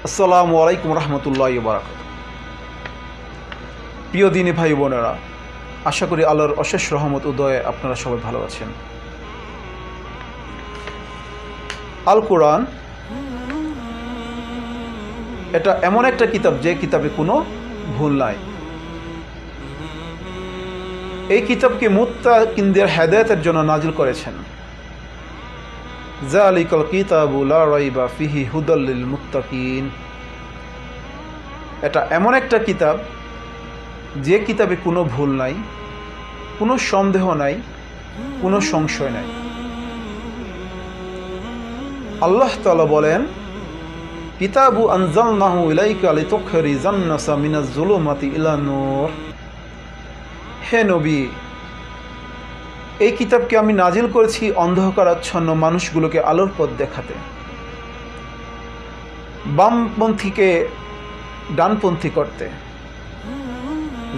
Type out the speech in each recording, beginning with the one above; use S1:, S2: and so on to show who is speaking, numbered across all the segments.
S1: আসসালামু আলাইকুম রহমতুল্লাহি ওয়া বারাকাতুহু। প্রিয় দিনী ভাই বোনেরা, আশা করি আল্লাহর অশেষ রহমত উদয়ে আপনারা সবাই ভালো আছেন। আল কোরআন এটা এমন একটা কিতাব যে কিতাবে কোনো ভুল নাই। এই কিতাবকে মুত্তাকিনদের হেদায়েতের জন্য নাজিল করেছেন। যালিকাল কিতাবু লা রাইবা ফিহি হুদাল লিল মুত্তাকিন। এটা এমন একটা কিতাব যে কিতাবে কোনো ভুল নাই, কোনো সন্দেহ নাই, কোনো সংশয় নাই। আল্লাহ তাআলা বলেন, কিতাবু আনজালনাহু ইলাইকা লিতুখরিজান নাসা মিনাজ যুলুমাতি ইলা নূর। হে নবী, এই কিতাবকে আমি নাজিল করেছি অন্ধকারাচ্ছন্ন মানুষগুলোকে আলোর পথ দেখাতে, বামপন্থীকে ডানপন্থী করতে,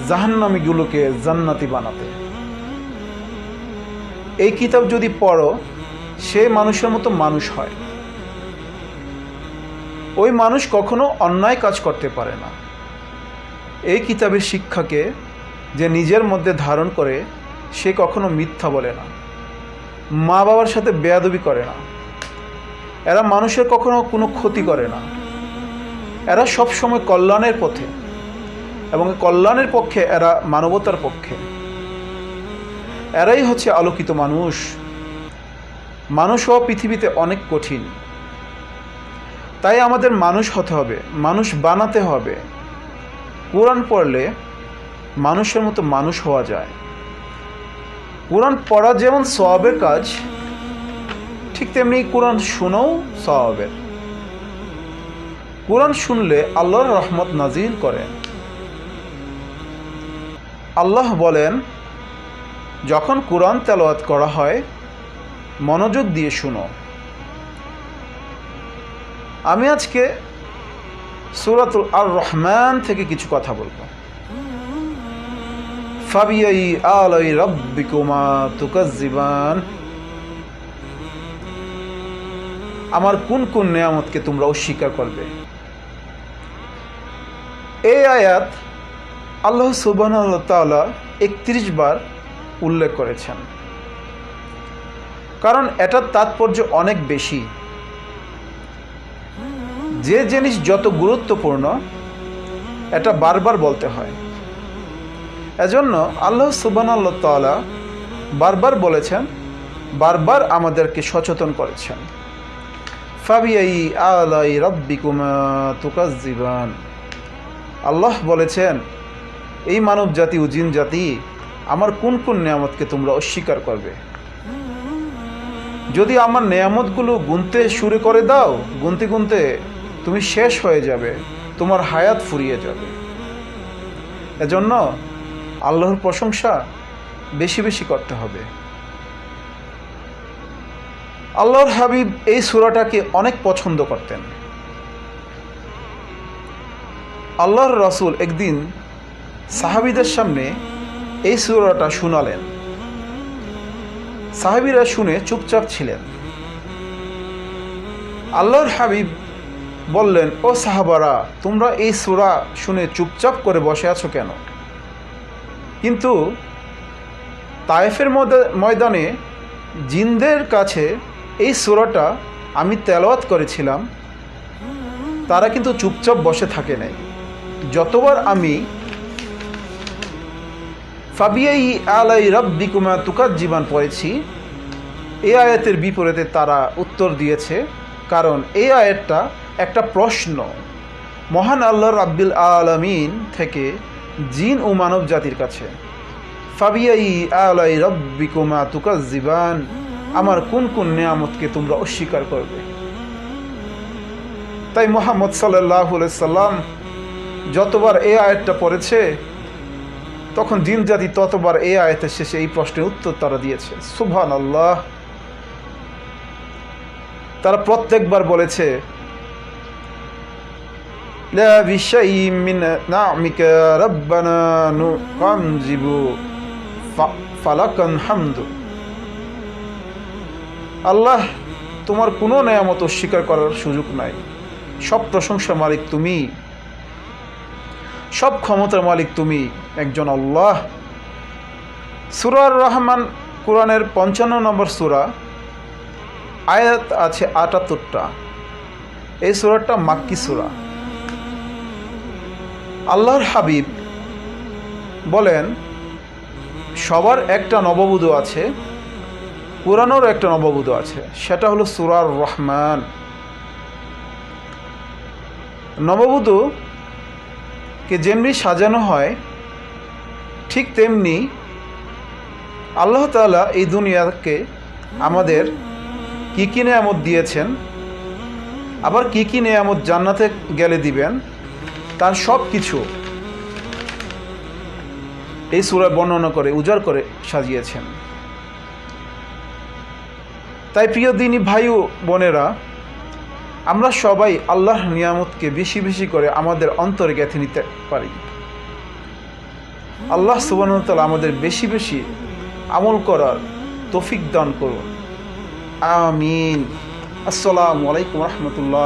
S1: জাহান্নামীগুলোকে জান্নাতি বানাতে। এই কিতাব যদি পড়ো, সে মানুষের মতো মানুষ হয়। ওই মানুষ কখনো অন্যায় কাজ করতে পারে না। এই কিতাবের শিক্ষাকে যে নিজের মধ্যে ধারণ করে, সে কখনো মিথ্যা বলে না, মা বাবার সাথে বেয়াদবি করে না, এরা মানুষের কখনো কোনো ক্ষতি করে না। এরা সবসময় কল্যাণের পথে এবং কল্যাণের পক্ষে, এরা মানবতার পক্ষে। এরাই হচ্ছে আলোকিত মানুষ। মানুষ হওয়া পৃথিবীতে অনেক কঠিন, তাই আমাদের মানুষ হতে হবে, মানুষ বানাতে হবে। কোরআন পড়লে মানুষের মতো মানুষ হওয়া যায়। কোরআন পড়া যেমন সওয়াবের কাজ, ঠিক তেমনি কোরআন শোনাও সওয়াবের। কোরআন শুনলে আল্লাহর রহমত নাজিল করেন। আল্লাহ বলেন, যখন কোরআন তেলাওয়াত করা হয়, মনোযোগ দিয়ে শুনো। আমি আজকে সূরাতুল আর রহমান থেকে কিছু কথা বলবো। ফাবিআই আলাই রাব্বিকুমা তুকাজ্জিবান। আমার কোন কোন নেয়ামতকে তোমরা অস্বীকার করবে। এই আয়াত আল্লাহ সুবহানাহু ওয়া তাআলা 31 বার উল্লেখ করেছেন, কারণ এটার তাৎপর্য অনেক বেশি। যে জিনিস যত গুরুত্বপূর্ণ, এটা বারবার বলতে হয়। এজন্য আল্লাহ সুবহানাহু ওয়া তাআলা বারবার বলেছেন, বারবার আমাদেরকে সচেতন করেছেন। ফাবিআই আলাই রাব্বিকুমা তুকাজ্জিবান। আল্লাহ বলেছেন, এই মানব জাতি ও জিন জাতি, আমার কোন কোন নেয়ামতকে তোমরা অস্বীকার করবে। যদি আমার নেয়ামতগুলো গুনতে শুরু করে দাও, গুনতে গুনতে তুমি শেষ হয়ে যাবে, তোমার হায়াত ফুরিয়ে যাবে। এজন্য আল্লাহর প্রশংসা বেশি বেশি করতে হবে। আল্লাহর হাবিব এই সূরাটাকে অনেক পছন্দ করতেন। আল্লাহর রাসূল একদিন সাহাবীদের সামনে এই সূরাটা শোনালেন। সাহাবীরা শুনে চুপচাপ ছিলেন। আল্লাহর হাবিব বললেন, ও সাহাবারা, তোমরা এই সূরা শুনে চুপচাপ করে বসে আছো কেন? কিন্তু তায়েফের ময়দানে জিনদের কাছে এই সূরাটা আমি তেলাওয়াত করেছিলাম, তারা কিন্তু চুপচাপ বসে থাকে নাই। যতবার আমি ফাবিআই আলাই রাব্বিকুমা তুকাজ্জিবান পড়েছি, এই আয়াতের বিপরীতে তারা উত্তর দিয়েছে, কারণ এই আয়াতটা একটা প্রশ্ন মহান আল্লাহ রাব্বিল আলামিন থেকে জিন ও মানব জাতির কাছে। ফাবিআই আলাই রাব্বিকুমা তুকাজ্জিবান, আমার কোন কোন নেয়ামতকে তোমরা অস্বীকার করবে। তাই মুহাম্মদ সাল্লাল্লাহু আলাইহি সাল্লাম যতবার এই আয়াতটা পড়েছে, তখন জিন জাতি ততবার এই আয়াতের শেষে এই প্রশ্নের উত্তর তারা দিয়েছে। সুবহানাল্লাহ। তারা প্রত্যেকবার বলেছে, লা বিশাইইন মিন না'মিকা রাব্বানা নুকামজিবু ফালাকান হামদু। আল্লাহ, তোমার কোনো নেয়ামত অস্বীকার করার সুযোগ নাই, সব প্রশংসার মালিক তুমি, সব ক্ষমতার মালিক তুমি একজন আল্লাহ। সূরা আর রহমান কোরআনের ৫৫ নম্বর সূরা, আয়াত আছে ৭৮টা। এই সূরাটা মাক্কি সূরা। আল্লাহর হাবিব বলেন, সবার একটা নববধূ আছে, কোরআনেরও একটা নববধূ আছে, সেটা হলো সূরা আর রহমান। নববধূকে যেমনি সাজানো হয় ঠিক তেমনি আল্লাহ তাআলা এই দুনিয়াকে আমাদের কী কী নেয়ামত দিয়েছেন, আবার কী কী নেয়ামত জান্নাতে গেলে দিবেন, তার সব কিছু এই সূরায় বর্ণনা করে উজাড় করে সাজিয়েছেন। তাই প্রিয় দিনী ভাই ও বোনেরা, আমরা সবাই আল্লাহর নিয়ামতকে বেশি বেশি করে আমাদের অন্তরে গেঁথে নিতে পারি। আল্লাহ সুবহানাহু ওয়া তাআলা আমাদের বেশি বেশি আমল করার তৌফিক দান করুন। আমিন। আসসালামু আলাইকুম ওয়া রাহমাতুল্লাহ।